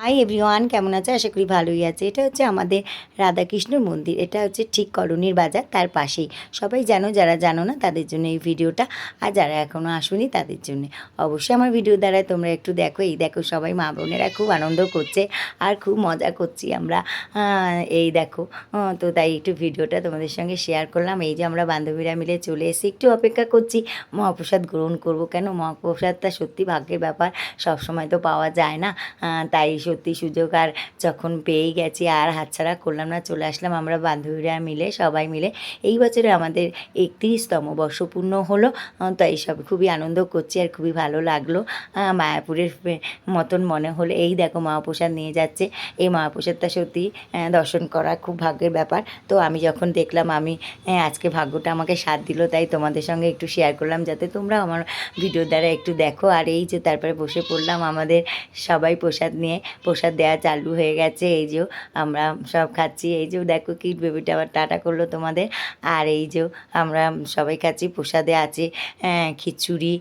Hi everyone, কেমন আছে? আশা করি ভালোই আছে। এটা হচ্ছে আমাদের রাধাকৃষ্ণর মন্দির। এটা হচ্ছে ঠিক কলোনির বাজার, তার পাশেই। সবাই জানো, যারা জানো না তাদের জন্য এই ভিডিওটা, আর যারা এখনও আসুনি তাদের জন্য অবশ্যই আমার ভিডিও দ্বারায় তোমরা একটু দেখো। এই দেখো, সবাই মা বোনেরা খুব আনন্দ করছে আর খুব মজা করছি আমরা। এই দেখো, তো তাই একটু ভিডিওটা তোমাদের সঙ্গে শেয়ার করলাম। এই যে আমরা বান্ধবীরা মিলে চলে এসে একটু অপেক্ষা করছি মহাপ্রসাদ গ্রহণ করব। কেন, মহাপ্রসাদটা সত্যি ভাগ্যের ব্যাপার, সবসময় তো পাওয়া যায় না। তাই সত্যি সুযোগ আর যখন পেয়েই গেছি আর হাতছাড়া করলাম না, চলে আসলাম আমরা বান্ধবীরা মিলে, সবাই মিলে। এই বছরে আমাদের 31তম বর্ষ পূর্ণ হলো, তাই সব খুবই আনন্দ করছি আর খুবই ভালো লাগলো। মায়াপুরের মতন মনে হলো। এই দেখো মহাপ্রসাদ নিয়ে যাচ্ছে। এই মহাপ্রসাদটা সত্যি দর্শন করা খুব ভাগ্যের ব্যাপার। তো আমি যখন দেখলাম, আমি আজকে ভাগ্যটা আমাকে সাথ দিল, তাই তোমাদের সঙ্গে একটু শেয়ার করলাম যাতে তোমরা আমার ভিডিও দ্বারা একটু দেখো। আর এই যে তারপরে বসে পড়লাম, আমাদের সবাই প্রসাদ নিয়ে, প্রসাদ দেওয়া চালু হয়ে গেছে। এই যে আমরা সব খাচ্ছি। এই যে দেখো, কিট বেবিটা আবার টাটা করলো তোমাদের। আর এই যে আমরা সবাই খাচ্ছি। প্রসাদে আছে খিচুড়ি,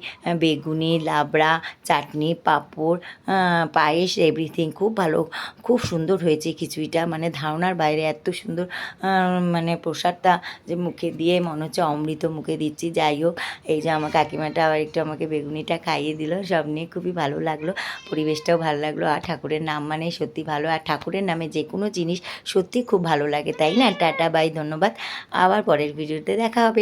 বেগুনি, লাবড়া, চাটনি, পাঁপড়, পায়েস, এভরিথিং। খুব ভালো, খুব সুন্দর হয়েছে খিচুড়িটা, মানে ধারণার বাইরে এত সুন্দর। মানে প্রসাদটা যে মুখে দিয়ে মনে হচ্ছে অমৃত মুখে দিচ্ছি। যাই হোক, এই যে আমার কাকিমাটা আবার একটু আমাকে বেগুনিটা খাইয়ে দিল। সব নিয়ে খুবই ভালো লাগলো, পরিবেশটাও ভালো লাগলো। আর ঠাকুরের নাম মানে সত্যি ভালো, আর ঠাকুরের নামে যে কোনো জিনিস সত্যি খুব ভালো লাগে, তাই না? টাটা, বাই, ধন্যবাদ। আবার পরের ভিডিওতে দেখা হবে।